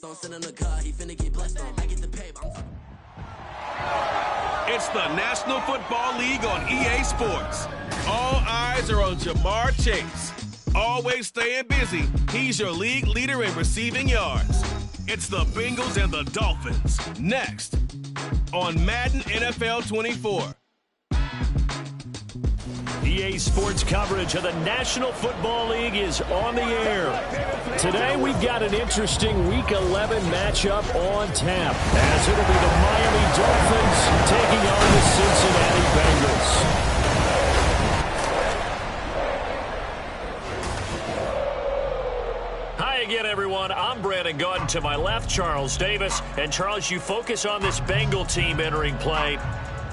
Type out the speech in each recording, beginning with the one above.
Don't sit in the car, he finna get blessed on. I get the pay, It's the National Football League on EA Sports. All eyes are on Jamar Chase. Always staying busy, he's your league leader in receiving yards. It's the Bengals and the Dolphins. Next on Madden NFL 24. EA Sports coverage of the National Football League is on the air. Today we've got an interesting Week 11 matchup on tap, as it'll be the Miami Dolphins taking on the Cincinnati Bengals. Hi again, everyone. I'm Brandon Gordon. To my left, Charles Davis. And Charles, you focus on this Bengal team entering play.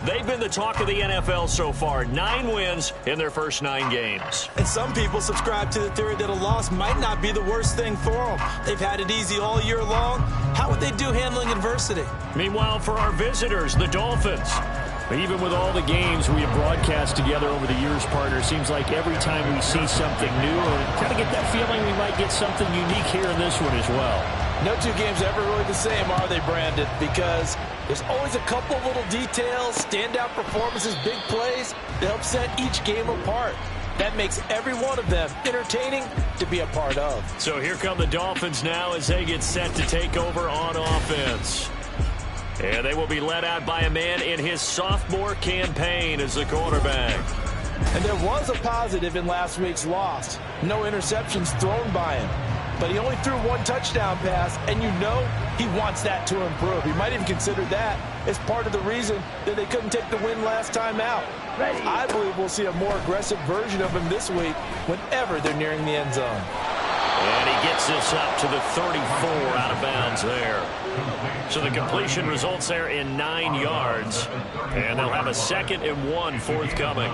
They've been the talk of the NFL so far. 9 wins in their first 9 games. And some people subscribe to the theory that a loss might not be the worst thing for them. They've had it easy all year long. How would they do handling adversity? Meanwhile, for our visitors, the Dolphins. Even with all the games we have broadcast together over the years, partner, seems like every time we see something new, or kind of get that feeling we might get something unique here in this one as well. No two games ever really the same, are they, Brandon? Because there's always a couple little details, standout performances, big plays that help set each game apart. That makes every one of them entertaining to be a part of. So here come the Dolphins now as they get set to take over on offense. And they will be led out by a man in his sophomore campaign as the quarterback. And there was a positive in last week's loss. No interceptions thrown by him. But he only threw 1 touchdown pass, and you know he wants that to improve. He might even consider that as part of the reason that they couldn't take the win last time out. I believe we'll see a more aggressive version of him this week whenever they're nearing the end zone. And he gets this up to the 34 out of bounds there. So the completion results there in 9 yards. And they'll have a 2nd and 1 forthcoming.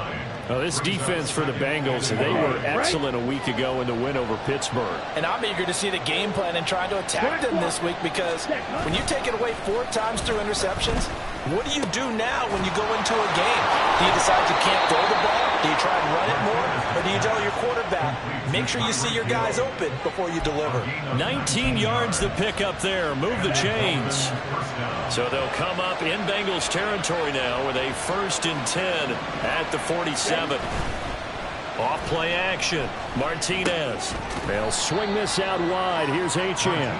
Well, this defense for the Bengals, they were excellent a week ago in the win over Pittsburgh. And I'm eager to see the game plan and try to attack them this week, because when you take it away 4 times through interceptions, what do you do now when you go into a game? Do you decide you can't throw the ball? Do you try and run it more? Or do you tell your quarterback, make sure you see your guys open before you deliver? 19 yards to pick up there. Move the chains. So they'll come up in Bengals territory now with a 1st and 10 at the 47. Off play action. Martinez. They'll swing this out wide. Here's Achane.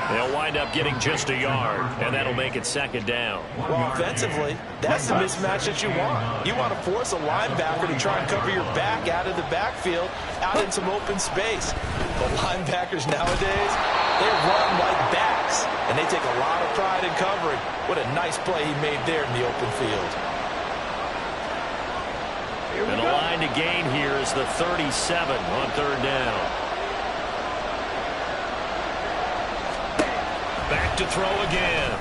They'll wind up getting just a yard, and that'll make it 2nd down. Well, offensively, that's the mismatch that you want. You want to force a linebacker to try and cover your back out of the backfield, out in some open space. But linebackers nowadays, they run like backs, and they take a lot of pride in covering. What a nice play he made there in the open field. And the line to gain here is the 37 on 3rd down. Back to throw again.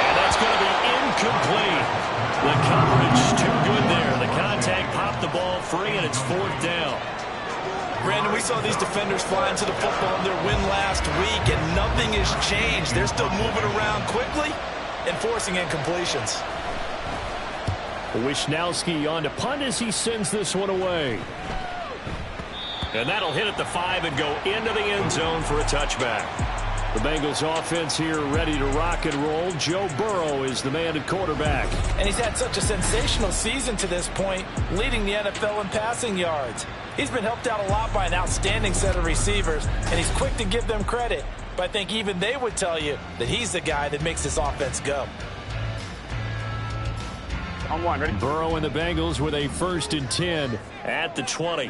And that's going to be incomplete. The coverage too good there. The contact popped the ball free, and it's 4th down. Brandon, we saw these defenders fly into the football in their win last week, and nothing has changed. They're still moving around quickly and forcing incompletions. Wishnowski on to punt as he sends this one away. And that'll hit at the 5 and go into the end zone for a touchback. The Bengals offense here ready to rock and roll. Joe Burrow is the man at quarterback. And he's had such a sensational season to this point, leading the NFL in passing yards. He's been helped out a lot by an outstanding set of receivers, and he's quick to give them credit. But I think even they would tell you that he's the guy that makes this offense go. On 1, ready? Burrow and the Bengals with a 1st and 10 at the 20.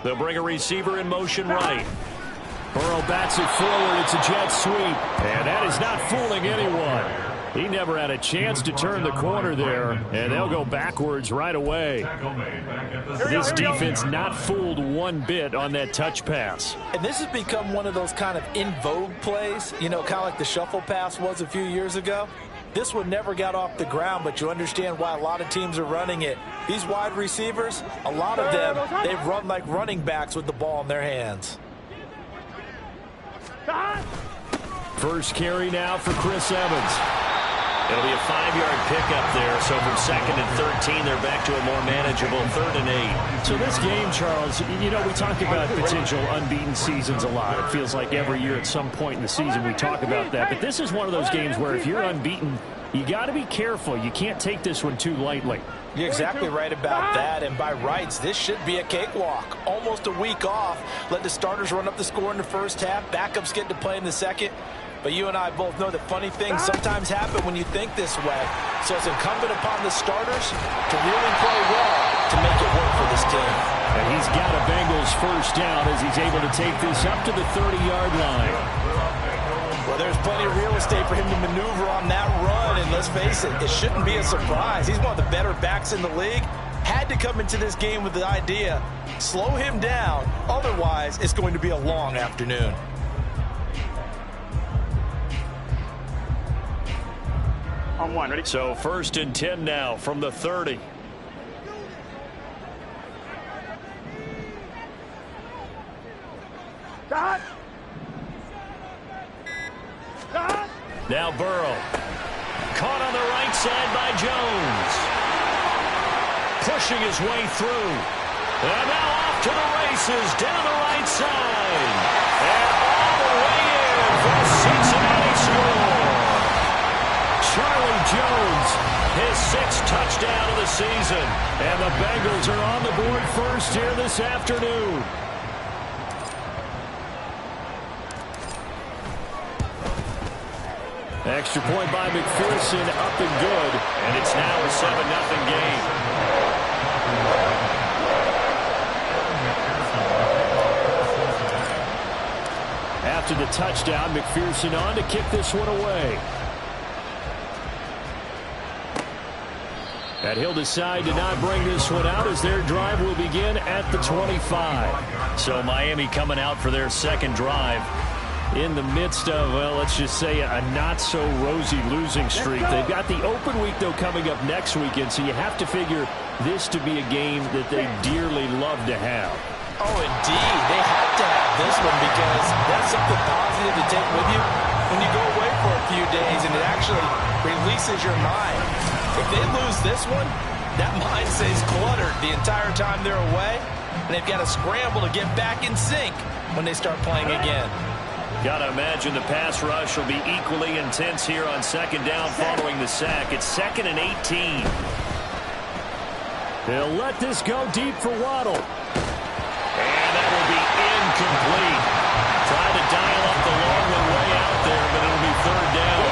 They'll bring a receiver in motion right. Burrow bats it forward. It's a jet sweep. And that is not fooling anyone. He never had a chance to turn the corner there, and they'll go backwards right away. This defense not fooled one bit on that touch pass. And this has become one of those kind of in vogue plays, you know, kind of like the shuffle pass was a few years ago. This one never got off the ground, but you understand why a lot of teams are running it. These wide receivers, a lot of them, they've run like running backs with the ball in their hands. First carry now for Chris Evans. It'll be a 5-yard pickup there. So from 2nd and 13, they're back to a more manageable 3rd and 8. So this game, Charles, you know, we talk about potential unbeaten seasons a lot. It feels like every year at some point in the season we talk about that. But this is one of those games where if you're unbeaten, you got to be careful. You can't take this one too lightly. You're exactly right about that, and by rights, this should be a cakewalk. Almost a week off. Let the starters run up the score in the first half. Backups get to play in the second. But you and I both know that funny things sometimes happen when you think this way. So it's incumbent upon the starters to really play well to make it work for this team. And he's got a Bengals first down as he's able to take this up to the 30-yard line. Well, there's plenty of real estate for him to maneuver on that run, and let's face it, it shouldn't be a surprise. He's one of the better backs in the league. Had to come into this game with the idea, slow him down, otherwise it's going to be a long afternoon. On one, ready? So 1st and 10 now from the 30. Stop! Now Burrow. Caught on the right side by Jones. Pushing his way through. And now off to the races down the right side. And all the way in for a Cincinnati score. Charlie Jones, his 6th touchdown of the season. And the Bengals are on the board first here this afternoon. Extra point by McPherson, up and good. And it's now a 7-0 game. After the touchdown, McPherson on to kick this one away. And he'll decide to not bring this one out as their drive will begin at the 25. So Miami coming out for their 2nd drive. In the midst of, well, let's just say a not-so-rosy losing streak. They've got the open week, though, coming up next weekend, so you have to figure this to be a game that they dearly love to have. Oh, indeed. They have to have this one because that's something positive to take with you when you go away for a few days, and it actually releases your mind. If they lose this one, that mind stays cluttered the entire time they're away, and they've got to scramble to get back in sync when they start playing again. Got to imagine the pass rush will be equally intense here on 2nd down following the sack. It's 2nd and 18. They'll let this go deep for Waddle. And that will be incomplete. Trying to dial up the long one way out there, but it'll be 3rd down.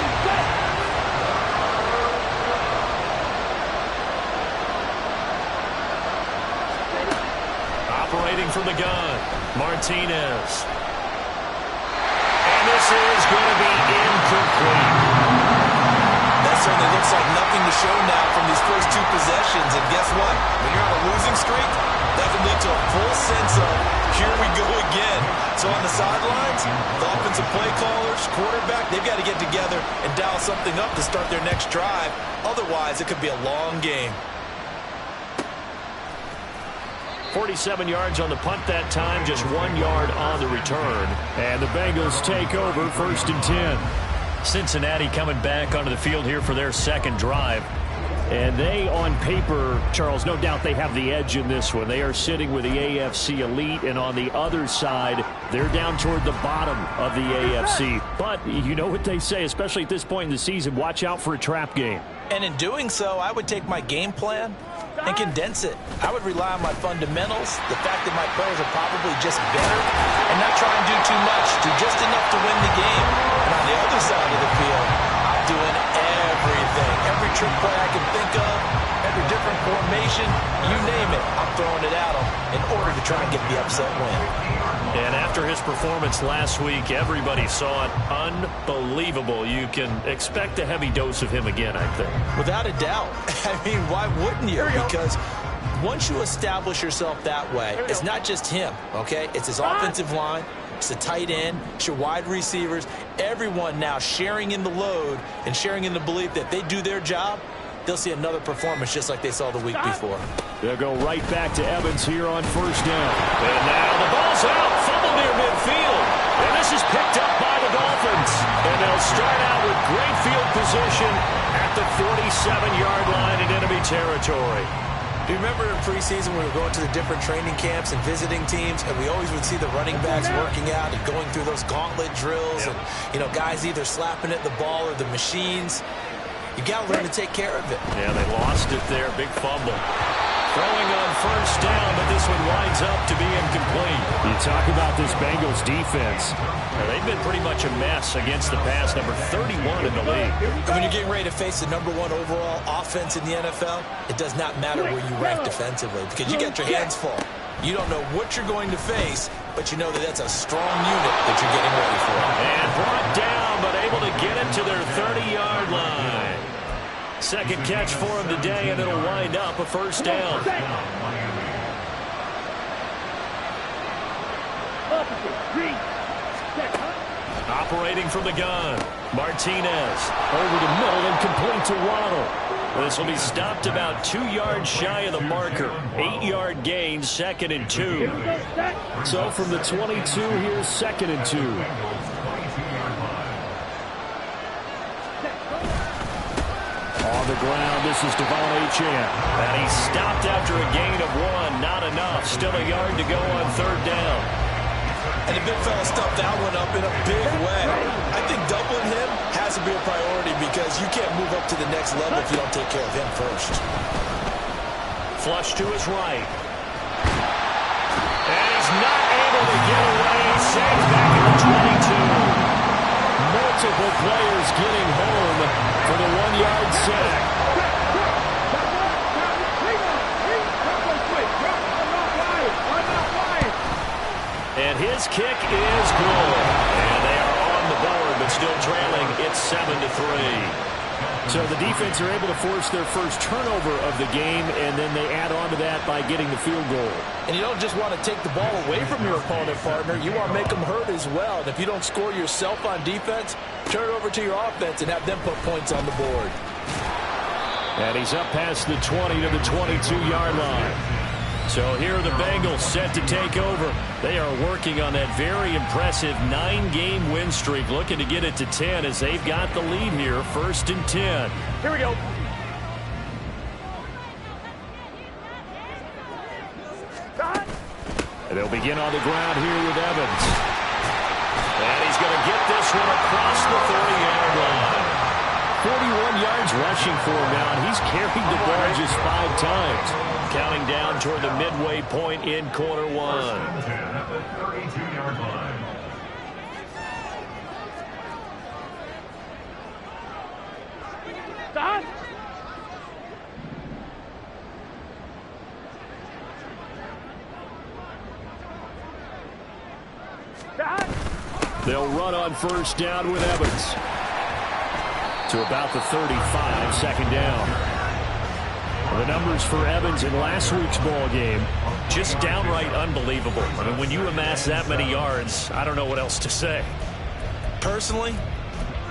Operating from the gun, Martinez. This is going to be incomplete. That certainly looks like nothing to show now from these first 2 possessions. And guess what? When you're on a losing streak, that can lead to a full sense of, here we go again. So on the sidelines, the offensive play callers, quarterback, they've got to get together and dial something up to start their next drive. Otherwise, it could be a long game. 47 yards on the punt that time, just 1 yard on the return. And the Bengals take over 1st and 10. Cincinnati coming back onto the field here for their 2nd drive. And they, on paper, Charles, no doubt they have the edge in this one. They are sitting with the AFC elite, and on the other side, they're down toward the bottom of the AFC. But you know what they say, especially at this point in the season, watch out for a trap game. And in doing so, I would take my game plan and condense it. I would rely on my fundamentals, the fact that my players are probably just better, and not try and do too much, do just enough to win the game. And on the other side of the field, I'm doing everything. Every trick play I can think of, every different formation, you name it, I'm throwing it at them in order to try and get the upset win. And after his performance last week, everybody saw it. Unbelievable. You can expect a heavy dose of him again, I think. Without a doubt. I mean, why wouldn't you? Because once you establish yourself that way, it's not just him, okay? It's his offensive line. It's the tight end. It's your wide receivers. Everyone now sharing in the load and sharing in the belief that they do their job, they'll see another performance just like they saw the week before. They'll go right back to Evans here on 1st down. And now the ball's out. Fumble near midfield. And this is picked up by the Dolphins. And they'll start out with great field position at 47-yard line in enemy territory. Do you remember in preseason when we were going to the different training camps and visiting teams, and we always would see the running backs working out and going through those gauntlet drills, and, you know, guys either slapping at the ball or the machines. You got to learn to take care of it. Yeah, they lost it there. Big fumble. Throwing on first down, but this one winds up to be incomplete. You talk about this Bengals defense. They've been pretty much a mess against the pass, number 31 in the league. And when you're getting ready to face the #1 overall offense in the NFL, it does not matter where you rank defensively because you got your hands full. You don't know what you're going to face, but you know that that's a strong unit that you're getting ready for. And brought down, but able to get it to their 30-yard line. Second catch for him today, and it'll wind up a first down. Operating from the gun, Martinez. Over the middle and complete to Waddle. This will be stopped about 2 yards shy of the marker. 8-yard gain, 2nd and 2. So from the 22, here's 2nd and 2. On the ground, this is Devon Achane. And he stopped after a gain of 1. Not enough. Still a yard to go on 3rd down. And the big fella stuffed that one up in a big way. I think doubling him has to be a priority because you can't move up to the next level if you don't take care of him first. Flush to his right. And he's not able to get away. Saves back at the 22. Multiple players getting home for the 1-yard sack. And his kick is good. And they are on the board, but still trailing. It's 7-3. So the defense are able to force their first turnover of the game, and then they add on to that by getting the field goal. And you don't just want to take the ball away from your opponent, partner. You want to make them hurt as well. And if you don't score yourself on defense, turn it over to your offense and have them put points on the board. And he's up past the 20 to the 22-yard line. So here are the Bengals set to take over. They are working on that very impressive 9-game win streak, looking to get it to 10 as they've got the lead here, 1st and 10. Here we go. And they'll begin on the ground here with Evans. And he's going to get this one across the 30-yard line. 41 yards rushing for him now, and he's carried the ball just 5 times. Counting down toward the midway point in quarter 1. Stop. They'll run on first down with Evans. To about the 35, 2nd down. The numbers for Evans in last week's ball game, just downright unbelievable. I mean, when you amass that many yards, I don't know what else to say. Personally,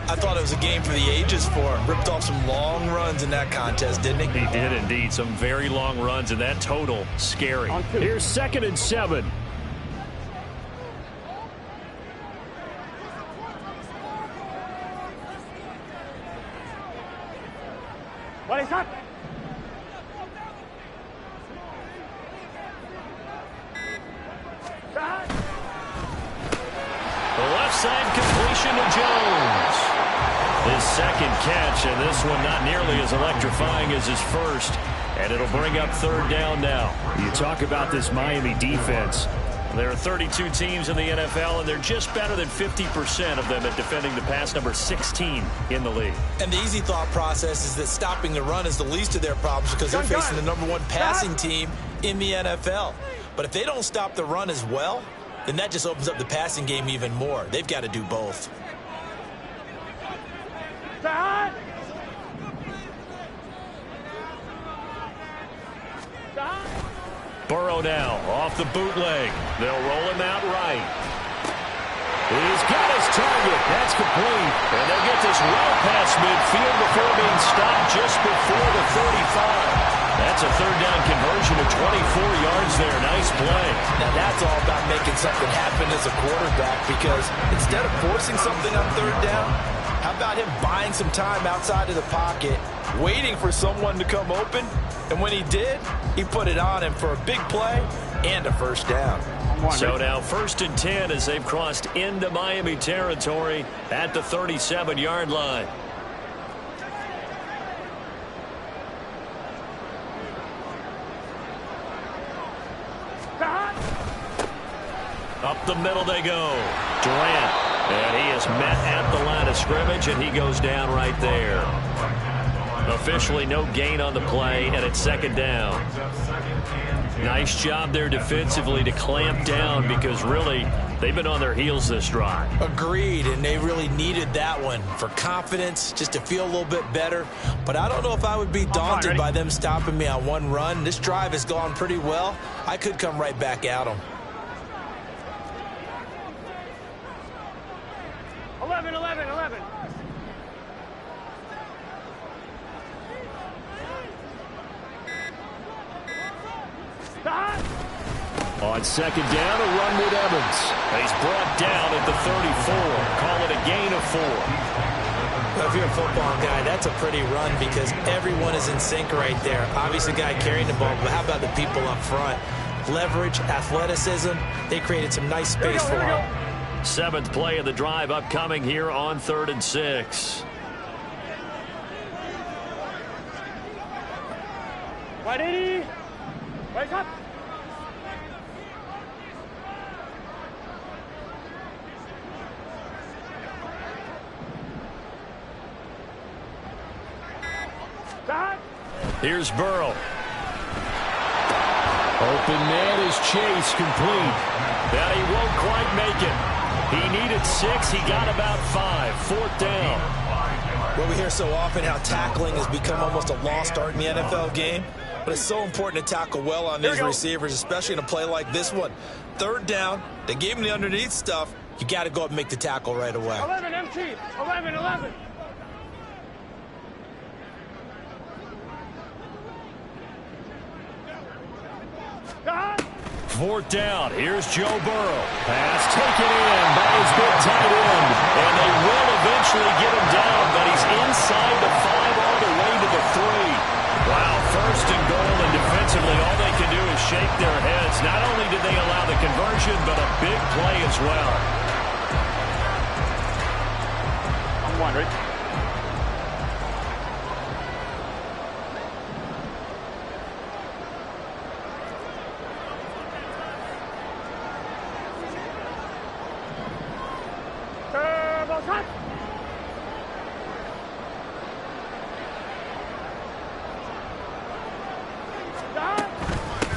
I thought it was a game for the ages for him. Ripped off some long runs in that contest, didn't he? He did indeed. Some very long runs, and that total, scary. Here's 2nd and 7. What is that? The left side completion to Jones. His 2nd catch, and this one not nearly as electrifying as his first. And it'll bring up 3rd down now. You talk about this Miami defense. There are 32 teams in the NFL, and they're just better than 50% of them at defending the pass, number 16 in the league. And the easy thought process is that stopping the run is the least of their problems because they're facing the #1 passing team in the NFL. But if they don't stop the run as well, then that just opens up the passing game even more. They've got to do both. Stop. Burrow now off the bootleg. They'll roll him out right. He's got his target. That's complete. And they'll get this well past midfield before being stopped just before the 35. That's a third down conversion of 24 yards there. Nice play. Now that's all about making something happen as a quarterback, because instead of forcing something on third down, how about him buying some time outside of the pocket, waiting for someone to come open, and when he did, he put it on him for a big play and a first down. So now 1st and 10 as they've crossed into Miami territory at the 37-yard line. Up the middle they go. Durant. And he is met at the line of scrimmage, and he goes down right there. Officially no gain on the play, and it's 2nd down. Nice job there defensively to clamp down, because really they've been on their heels this drive. Agreed, and they really needed that one for confidence, just to feel a little bit better. But I don't know if I would be daunted by them stopping me on one run. This drive has gone pretty well. I could come right back at them. 11. On 2nd down, a run with Evans. He's brought down at the 34. Call it a gain of 4. Well, if you're a football guy, that's a pretty run, because everyone is in sync right there. Obviously, the guy carrying the ball, but how about the people up front? Leverage, athleticism, they created some nice space for him. 7th play of the drive upcoming here on 3rd and 6. Right, Eddy. Right up. Here's Burrow. Open man is Chase, complete. That he won't quite make it. He needed 6. He got about 5. 4th down. Well, we hear so often how tackling has become almost a lost art in the NFL game. But it's so important to tackle well on these receivers, especially in a play like this one. 3rd down, they gave him the underneath stuff. You got to go up and make the tackle right away. 11 MT. 11. 4th down. Here's Joe Burrow. Pass taken in by his big tight end. And they will eventually get him down, but he's inside the 5 all the way to the 3. Wow, 1st and goal, and defensively all they can do is shake their heads. Not only did they allow the conversion, but a big play as well. I'm wondering.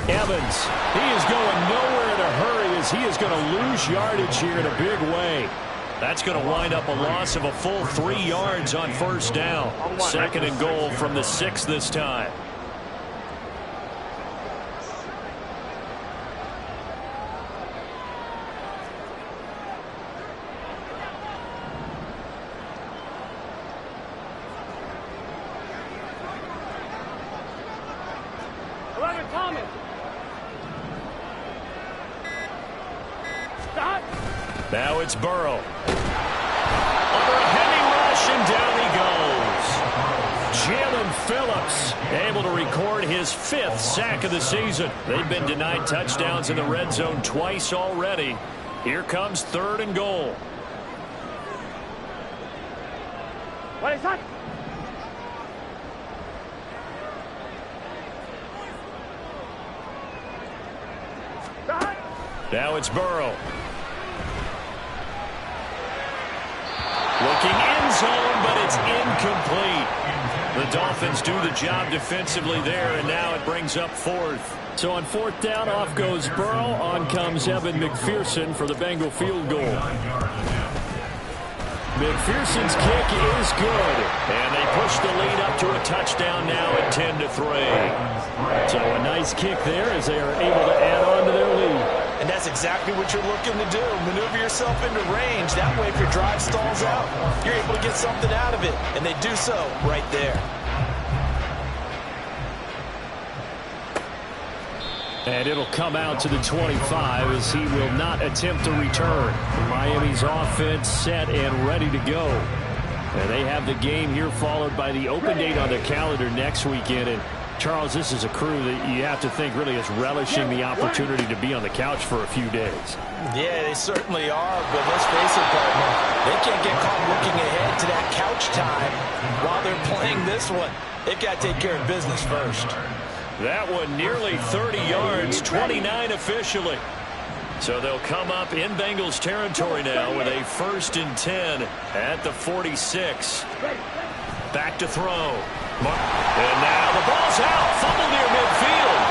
Evans, he is going nowhere in a hurry, as he is going to lose yardage here in a big way. That's going to wind up a loss of a full 3 yards on 1st down. 2nd and goal from the 6 this time. Now it's Burrow. Under a heavy rush, and down he goes. Jalen Phillips able to record his 5th sack of the season. They've been denied touchdowns in the red zone twice already. Here comes 3rd and goal. What is that? Now it's Burrow. Looking end zone, but it's incomplete. The Dolphins do the job defensively there, and now it brings up 4th. So on 4th down, off goes Burrow. On comes Evan McPherson for the Bengal field goal. McPherson's kick is good. And they push the lead up to a touchdown now at 10-3. So a nice kick there as they are able to add on to their lead. And that's exactly what you're looking to do. Maneuver yourself into range. That way, if your drive stalls out, you're able to get something out of it. And they do so right there. And it'll come out to the 25 as he will not attempt to return. Miami's offense set and ready to go. And they have the game here followed by the open date on their calendar next weekend. And Charles, this is a crew that you have to think really is relishing the opportunity to be on the couch for a few days. Yeah, they certainly are, but let's face it, partner, they can't get caught looking ahead to that couch time while they're playing this one. They've got to take care of business first. That one nearly 30 yards, 29 officially. So they'll come up in Bengals territory now with a 1st and 10 at the 46. Back to throw. And now the ball's out. Fumble near midfield.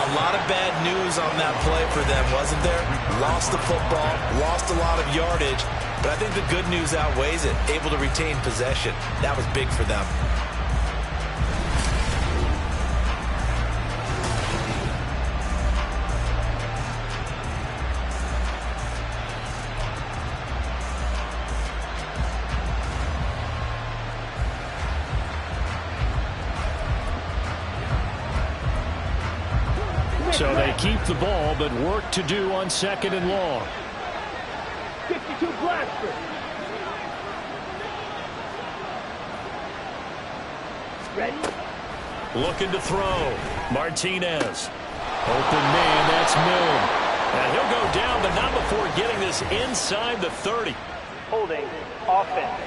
A lot of bad news on that play for them, wasn't there? Lost the football, lost a lot of yardage, but I think the good news outweighs it. Able to retain possession. That was big for them. So they keep the ball, but work to do on 2nd and long. 52 blaster. Ready? Looking to throw. Martinez. Open man, that's Milne. And he'll go down, but not before getting this inside the 30. Holding. Offense.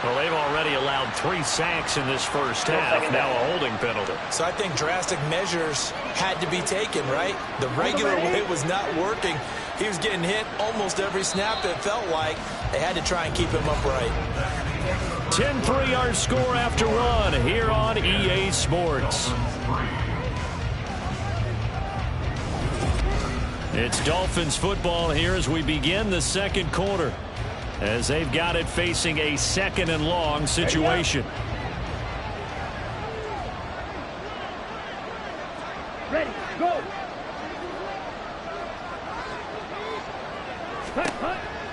Well, they've already allowed 3 sacks in this first half. Now a holding penalty. So I think drastic measures had to be taken, right? The regular way was not working. He was getting hit almost every snap, it felt like. They had to try and keep him upright. 10-3 our score after run here on EA Sports. It's Dolphins football here as we begin the second quarter, as they've got it facing a 2nd and long situation. Ready, go.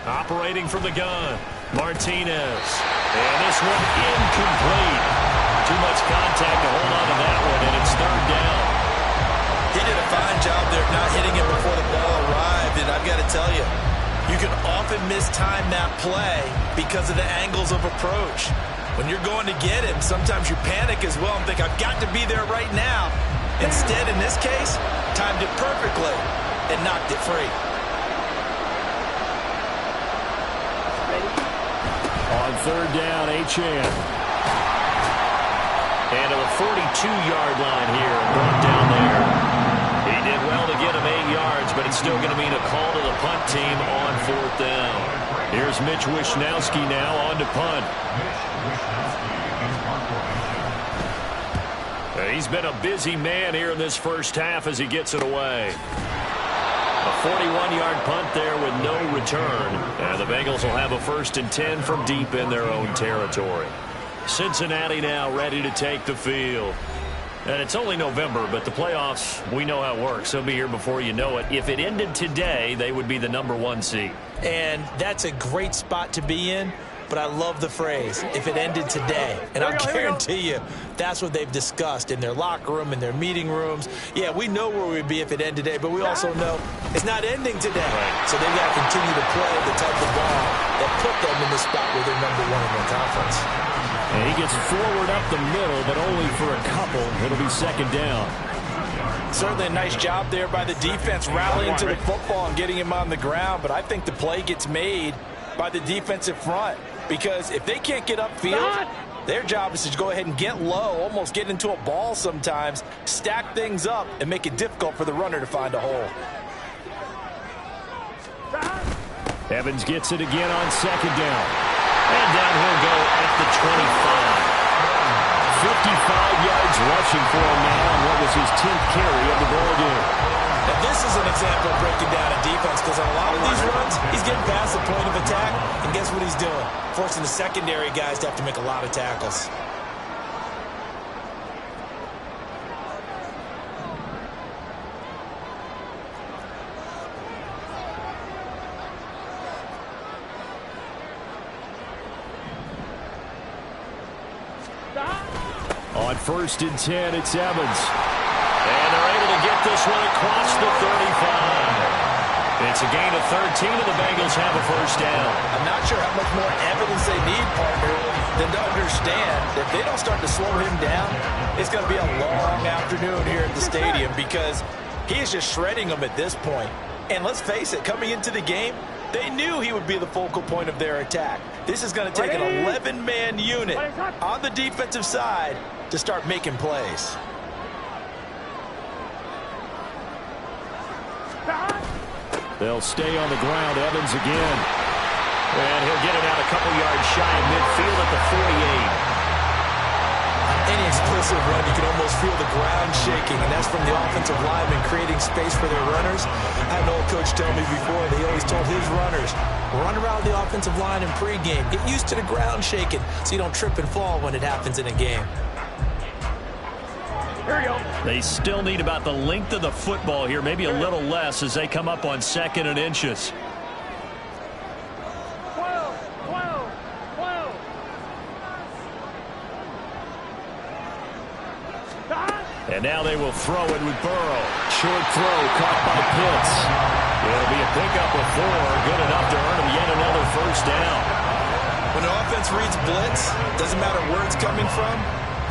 Operating from the gun, Martinez. And this one incomplete. Too much contact to hold on to that one, and it's 3rd down. He did a fine job there not hitting it before the ball arrived, and I've got to tell you, you can often mistime that play because of the angles of approach. When you're going to get him, sometimes you panic as well and think, I've got to be there right now. Instead, in this case, timed it perfectly and knocked it free. On 3rd down, Achane. And to the 42-yard line here, brought down there. He did well to get him 8 yards, but it's still going to mean a call to the punt team on 4th down. Here's Mitch Wishnowsky now on to punt. He's been a busy man here in this first half as he gets it away. A 41-yard punt there with no return. And the Bengals will have a 1st and 10 from deep in their own territory. Cincinnati now ready to take the field. And it's only November, but the playoffs, we know how it works. They'll be here before you know it. If it ended today, they would be the #1 seed. And that's a great spot to be in, but I love the phrase, if it ended today. And I'll guarantee you, that's what they've discussed in their locker room, in their meeting rooms. Yeah, we know where we'd be if it ended today, but we also know it's not ending today. Right. So they've got to continue to play the type of ball that put them in the spot where they're #1 in their conference. And he gets forward up the middle, but only for a couple. It'll be 2nd down. Certainly a nice job there by the defense rallying to the football and getting him on the ground, but I think the play gets made by the defensive front, because if they can't get upfield, their job is to go ahead and get low, almost get into a ball sometimes, stack things up, and make it difficult for the runner to find a hole. Evans gets it again on 2nd down. And down he'll go at the 25. 55 yards rushing for him now on what was his 10th carry of the ball game. Now this is an example of breaking down a defense, because on a lot of these runs, he's getting past the point of attack, and guess what he's doing? Forcing the secondary guys to have to make a lot of tackles. On 1st and 10, it's Evans. And they're able to get this one across the 35. It's a gain of 13, and the Bengals have a first down. I'm not sure how much more evidence they need, partner, than to understand that if they don't start to slow him down, it's going to be a long afternoon here at the stadium because he is just shredding them at this point. And let's face it, coming into the game, they knew he would be the focal point of their attack. This is going to take an 11-man unit on the defensive side to start making plays. They'll stay on the ground. Evans again. And he'll get it out a couple yards shy of midfield at the 48. Any explosive run, you can almost feel the ground shaking, and that's from the offensive linemen creating space for their runners. I had an old coach tell me before, they always told his runners, run around the offensive line in pregame. Get used to the ground shaking so you don't trip and fall when it happens in a game. Here we go. They still need about the length of the football here, maybe a little less as they come up on 2nd and inches. 12, 12, 12. And now they will throw it with Burrow. Short throw caught by Pitts. It'll be a pickup of 4, good enough to earn him yet another first down. When an offense reads blitz, doesn't matter where it's coming from,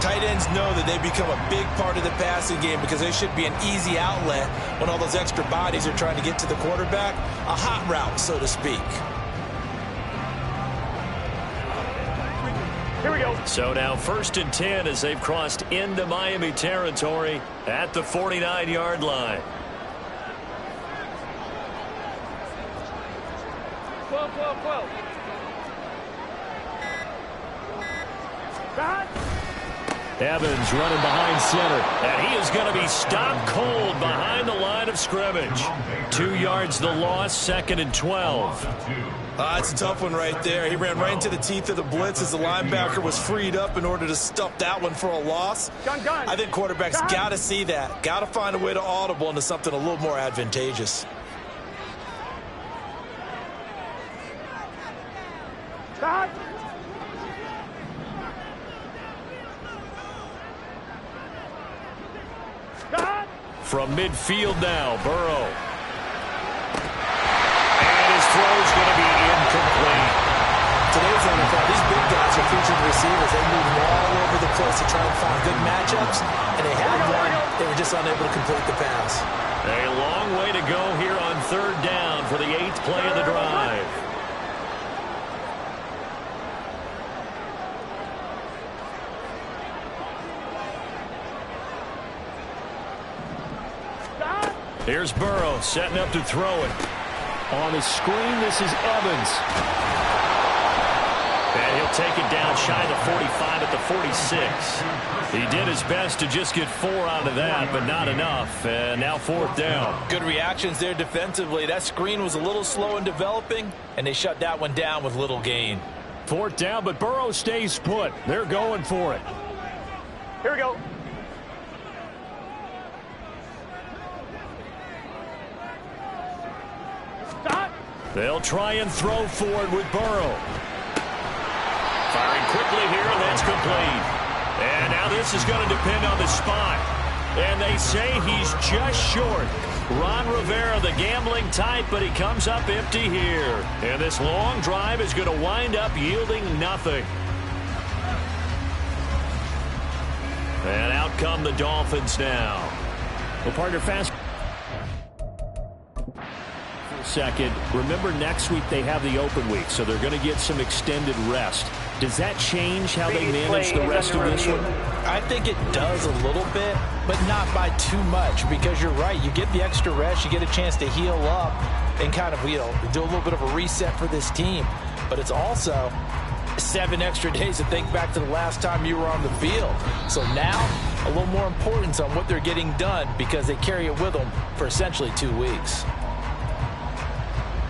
tight ends know that they become a big part of the passing game because they should be an easy outlet when all those extra bodies are trying to get to the quarterback. A hot route, so to speak. Here we go. So now 1st and 10 as they've crossed into Miami territory at the 49-yard line. 12, 12, 12. Evans running behind center. And he is going to be stopped cold behind the line of scrimmage. 2 yards the loss, 2nd and 12. It's a tough one right there. He ran right into the teeth of the blitz as the linebacker was freed up in order to stuff that one for a loss. Gun. I think quarterbacks got to see that. Got to find a way to audible into something a little more advantageous. Stop. Stop. From midfield now, Burrow. And his throw is going to be incomplete. Today's NFL, these big guys are featured receivers. They move all over the place to try and find good matchups, and they had one. They were just unable to complete the pass. A long way to go here on 3rd down for the 8th play of the drive. Here's Burrow setting up to throw it. On the screen, this is Evans. And he'll take it down shy of the 45 at the 46. He did his best to just get 4 out of that, but not enough. And now 4th down. Good reactions there defensively. That screen was a little slow in developing, and they shut that one down with little gain. 4th down, but Burrow stays put. They're going for it. Here we go. Stop. They'll try and throw forward with Burrow. Firing quickly here, and that's complete. And now this is going to depend on the spot. And they say he's just short. Ron Rivera, the gambling type, but he comes up empty here. And this long drive is going to wind up yielding nothing. And out come the Dolphins now. Well, partner, fast. Second, remember next week they have the open week, so they're going to get some extended rest. Does that change how they manage the rest of this one? I think it does a little bit, but not by too much, because you're right. You get the extra rest, you get a chance to heal up and kind of, do a little bit of a reset for this team. But it's also 7 extra days to think back to the last time you were on the field. So now, a little more importance on what they're getting done because they carry it with them for essentially 2 weeks.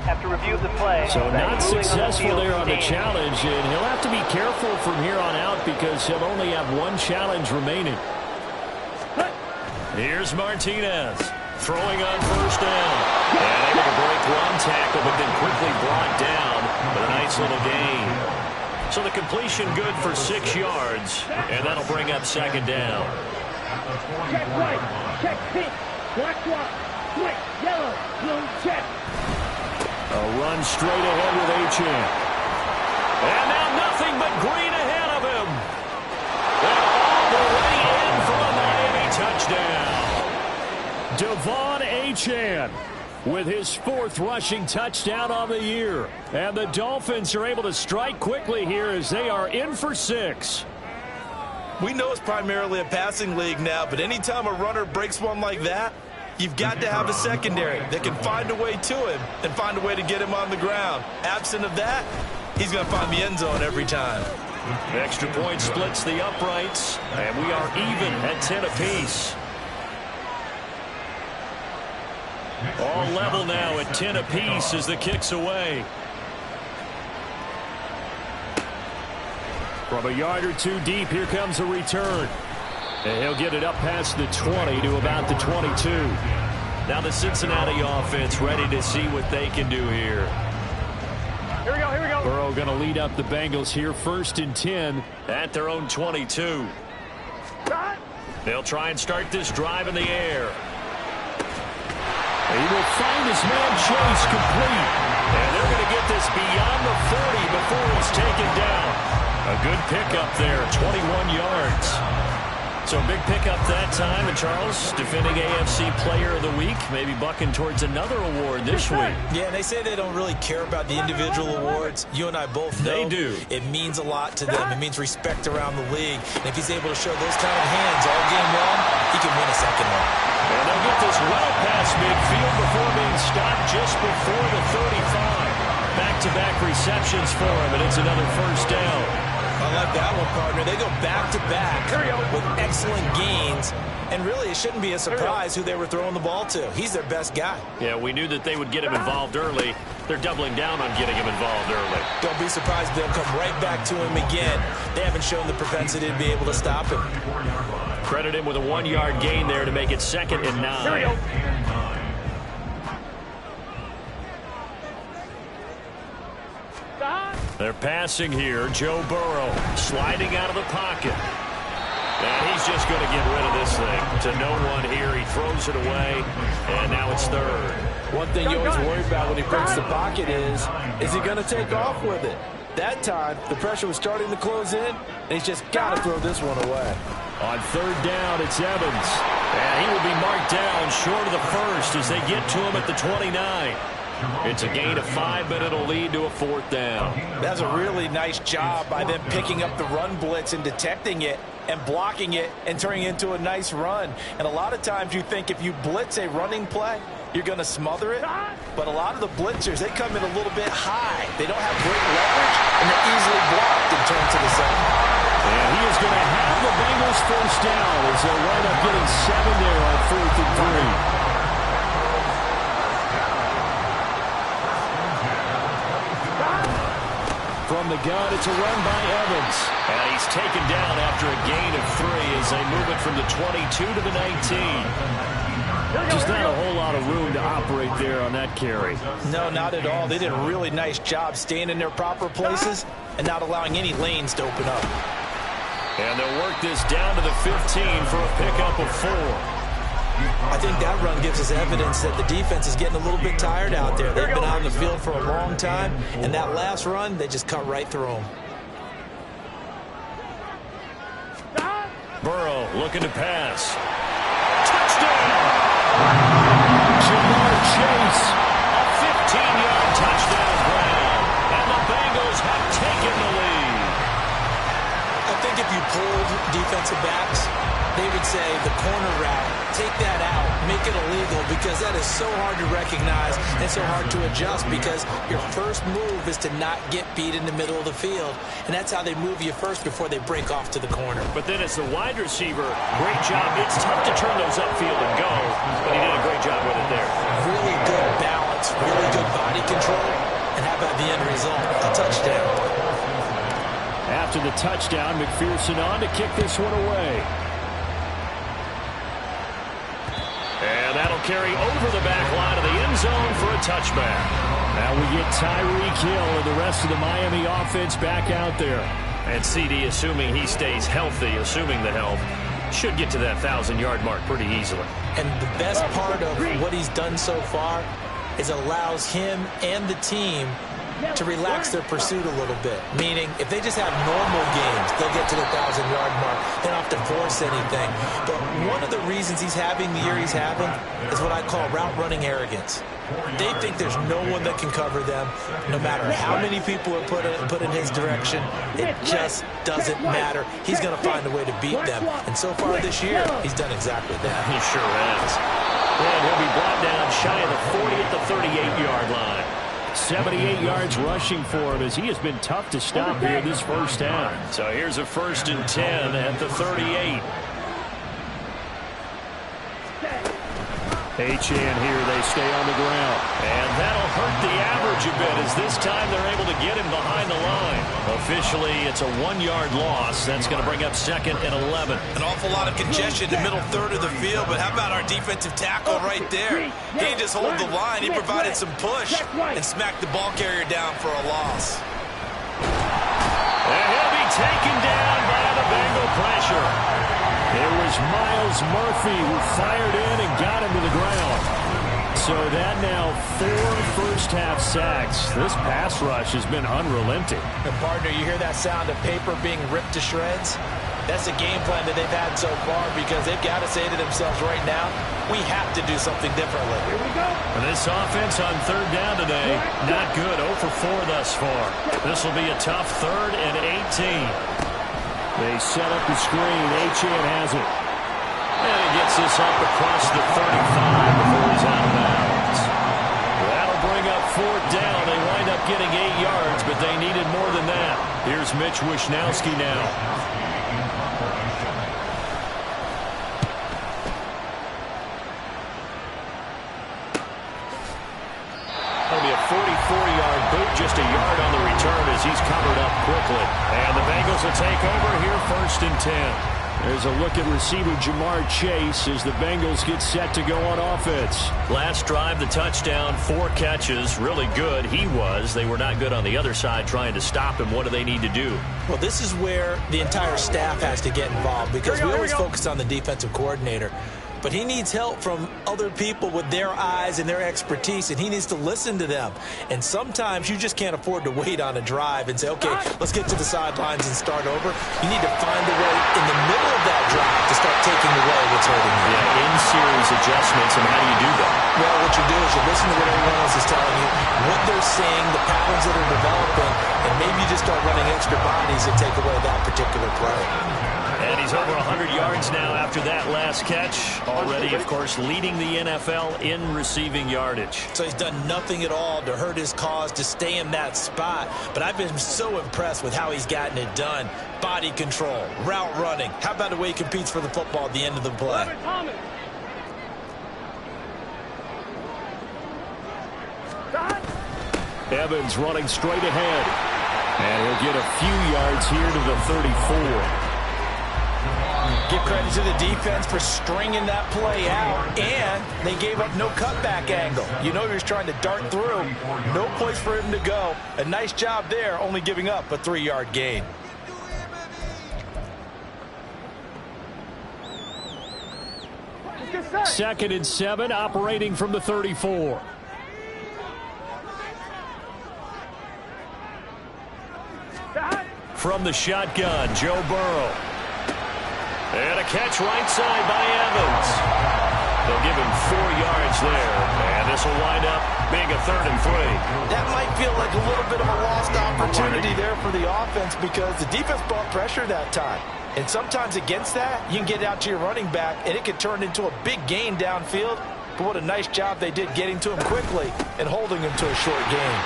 Have to review the play. So not successful there on the challenge, and he'll have to be careful from here on out because he'll only have 1 challenge remaining. Here's Martinez throwing on 1st down. And able to break 1 tackle, but then quickly brought down with a nice little gain. So the completion good for 6 yards, and that'll bring up second down. Check right, check pink, black white, white, yellow, blue, check. A run straight ahead with Achane. And now nothing but green ahead of him. And all the way in for a Miami touchdown. Devon Achane with his 4th rushing touchdown on the year. And the Dolphins are able to strike quickly here as they are in for 6. We know it's primarily a passing league now, but anytime a runner breaks one like that, you've got to have a secondary that can find a way to him and find a way to get him on the ground. Absent of that, he's going to find the end zone every time. The extra point splits the uprights, and we are even at 10 apiece. All level now at 10 apiece as the kick's away. From a yard or 2 deep, here comes a return. And he'll get it up past the 20 to about the 22. Now the Cincinnati offense ready to see what they can do here. Here we go, here we go. Burrow going to lead up the Bengals here, 1st and 10. At their own 22. They'll try and start this drive in the air. He will find his man Chase complete. And they're going to get this beyond the 40 before he's taken down. A good pickup there, 21 yards. So a big pickup that time. And Charles, defending AFC Player of the Week, maybe bucking towards another award this week. Yeah, and they say they don't really care about the individual awards. You and I both know They do. It means a lot to them. It means respect around the league. And if he's able to show those kind of hands all game long, he can win a second one. And they'll get this well past midfield before being stopped just before the 35. Back-to-back receptions for him, and it's another first down. I like that one, partner. They go back-to-back with excellent gains. And really, it shouldn't be a surprise who they were throwing the ball to. He's their best guy. Yeah, we knew that they would get him involved early. They're doubling down on getting him involved early. Don't be surprised if they'll come right back to him again. They haven't shown the propensity to be able to stop him. Credit him with a 1-yard gain there to make it 2nd and 9. Here we go. They're passing here. Joe Burrow sliding out of the pocket. And he's just going to get rid of this thing. To no one here. He throws it away. And now it's 3rd. One thing you always worry about when he breaks the pocket is he going to take off with it? That time, the pressure was starting to close in, and he's just got to throw this one away. On 3rd down, it's Evans. And he will be marked down short of the 1st as they get to him at the 29. It's a gain of 5, but it'll lead to a 4th down. That's a really nice job by them picking up the run blitz and detecting it and blocking it and turning it into a nice run. And a lot of times you think if you blitz a running play, you're going to smother it. But a lot of the blitzers, they come in a little bit high. They don't have great leverage, and they're easily blocked and turned to the side. And he is going to have the Bengals 1st down as they'll wind up getting 7 there on 4th and 3. From the gun, it's a run by Evans. And he's taken down after a gain of 3 as they move it from the 22 to the 19. Just not a whole lot of room to operate there on that carry. No, not at all. They did a really nice job staying in their proper places and not allowing any lanes to open up. And they'll work this down to the 15 for a pickup of 4. I think that run gives us evidence that the defense is getting a little bit tired out there. They've been out on the field for a long time, and that last run, they just cut right through them. Burrow looking to pass. Touchdown! Jamar Chase. A 15-yard touchdown grab. And the Bengals have taken the lead. I think if you pulled defensive backs, they would say the corner route, take that out, make it illegal, because that is so hard to recognize and so hard to adjust, because your first move is to not get beat in the middle of the field, and that's how they move you first before they break off to the corner. But then as the wide receiver, great job. It's tough to turn those upfield and go, but he did a great job with it there. Really good balance, really good body control, and how about the end result? A touchdown. After the touchdown, McPherson on to kick this one away. And that'll carry over the back line of the end zone for a touchback. Now we get Tyreek Hill and the rest of the Miami offense back out there. And CD, assuming he stays healthy, assuming the health, should get to that 1,000-yard mark pretty easily. And the best part of what he's done so far is allows him and the team to relax their pursuit a little bit. Meaning, if they just have normal games, they'll get to the 1,000-yard mark. They don't have to force anything. But one of the reasons he's having the year he's having is what I call route running arrogance. They think there's no one that can cover them, no matter how many people are put in his direction. It just doesn't matter. He's going to find a way to beat them. And so far this year, he's done exactly that. He sure has. And he'll be brought down shy of the 40 at the 38-yard line. 78 yards rushing for him as he has been tough to stop here this first half. So here's a 1st and 10 at the 38. Achane here, they stay on the ground. And that'll hurt the average a bit as this time they're able to get him behind the line. Officially, it's a 1-yard loss. That's going to bring up 2nd and 11. An awful lot of congestion in the middle third of the field, but how about our defensive tackle right there? He didn't just hold the line, he provided some push and smacked the ball carrier down for a loss. And he'll be taken down by the Bengal pressure. It was Miles Murphy who fired in and got him to the ground. So that now 4 first-half sacks. This pass rush has been unrelenting. And partner, you hear that sound of paper being ripped to shreds? That's the game plan that they've had so far because they've got to say to themselves right now, we have to do something differently. Here we go. And this offense on 3rd down today, not good. 0 for 4 thus far. This will be a tough 3rd and 18. They set up the screen. Achane has it. And he gets this up across the 35 before he's out of bounds. That'll bring up 4th down. They wind up getting 8 yards, but they needed more than that. Here's Mitch Wishnowski now. That'll be a 44-yard boot, just a yard on the return as he's covered up quickly. And the Bengals will take over here 1st and 10. There's a look at receiver Jamar Chase as the Bengals get set to go on offense. Last drive, the touchdown, 4 catches, really good. He was. They were not good on the other side trying to stop him. What do they need to do? Well, this is where the entire staff has to get involved because we always focus on the defensive coordinator. But he needs help from other people with their eyes and their expertise, and he needs to listen to them. And sometimes you just can't afford to wait on a drive and say, okay, let's get to the sidelines and start over. You need to find a way in the middle of that drive to start taking away what's hurting you. Yeah, in-series adjustments, and how do you do that? Well, what you do is you listen to what everyone else is telling you, what they're seeing, the patterns that are developing, and maybe you just start running extra bodies and take away that particular play. And he's over 100 yards now after that last catch. Already, of course, leading the NFL in receiving yardage. So he's done nothing at all to hurt his cause, to stay in that spot. But I've been so impressed with how he's gotten it done. Body control, route running. How about the way he competes for the football at the end of the play? Evans running straight ahead. And he'll get a few yards here to the 34. Give credit to the defense for stringing that play out, and they gave up no cutback angle. You know he was trying to dart through. No place for him to go. A nice job there, only giving up a 3-yard gain. Second and 7, operating from the 34. From the shotgun, Joe Burrow. And a catch right side by Evans. They'll give him 4 yards there. And this will wind up being a 3rd and 3. That might feel like a little bit of a lost opportunity there for the offense because the defense brought pressure that time. And sometimes against that, you can get out to your running back, and it could turn into a big gain downfield. But what a nice job they did getting to him quickly and holding him to a short gain.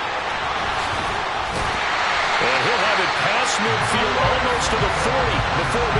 And he'll have it past midfield almost to the 40 before being